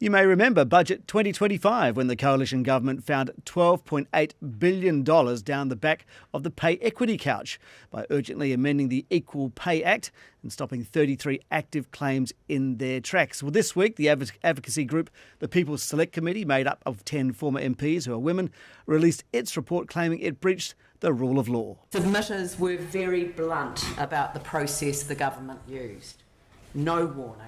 You may remember Budget 2025 when the coalition government found $12.8 billion down the back of the pay equity couch by urgently amending the Equal Pay Act and stopping 33 active claims in their tracks. Well, this week, the advocacy group, the People's Select Committee, made up of 10 former MPs who are women, released its report claiming it breached the rule of law. Submitters were very blunt about the process the government used. No warning,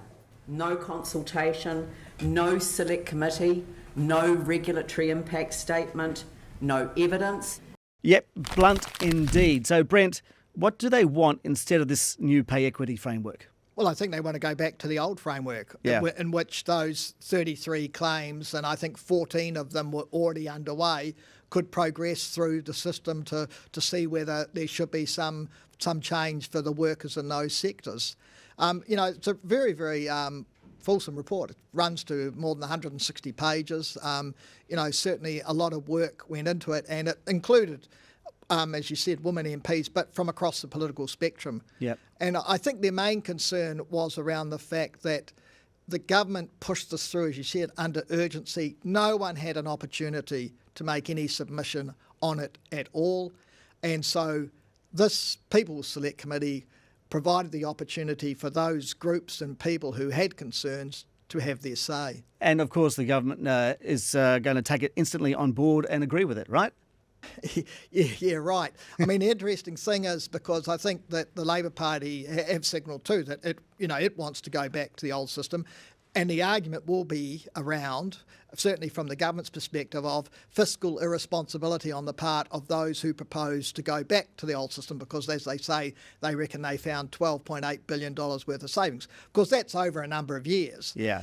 no consultation, no select committee, no regulatory impact statement, no evidence. Yep, blunt indeed. So, Brent, what do they want instead of this new pay equity framework? Well, I think they want to go back to the old framework in which those 33 claims, and I think 14 of them were already underway, could progress through the system to see whether there should be some change for the workers in those sectors. It's a very, very fulsome report. It runs to more than 160 pages. Certainly a lot of work went into it, and it included, as you said, women MPs, but from across the political spectrum. Yep. And I think their main concern was around the fact that the government pushed this through, as you said, under urgency. No one had an opportunity to make any submission on it at all. And so this People's Select Committee provided the opportunity for those groups and people who had concerns to have their say. And of course, the government is going to take it instantly on board and agree with it, right? Yeah, right. I mean, the interesting thing is, because I think that the Labor Party have signalled too that it wants to go back to the old system, and the argument will be around, certainly from the government's perspective, of fiscal irresponsibility on the part of those who propose to go back to the old system, because, as they say, they reckon they found $12.8 billion worth of savings. Of course, that's over a number of years. Yeah.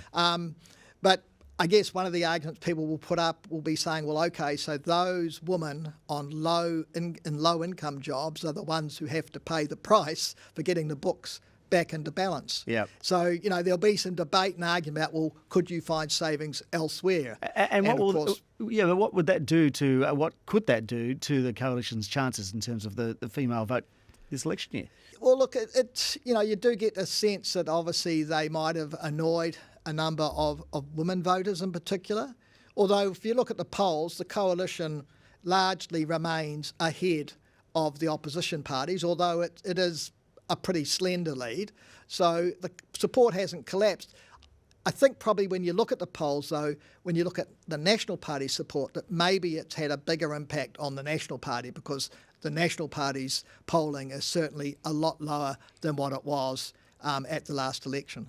But I guess one of the arguments people will put up will be saying, well, OK, so those women on low income jobs are the ones who have to pay the price for getting the books back into balance. Yeah. So, there'll be some debate and argument about, well, could you find savings elsewhere? And what would that do to, what could that do to the coalition's chances in terms of the female vote this election year? Well, look, it's you do get a sense that obviously they might have annoyed a number of women voters in particular. Although if you look at the polls, the coalition largely remains ahead of the opposition parties, although it is a pretty slender lead. So the support hasn't collapsed. I think probably when you look at the polls, though, when you look at the National Party support, that maybe it's had a bigger impact on the National Party, because the National Party's polling is certainly a lot lower than what it was at the last election.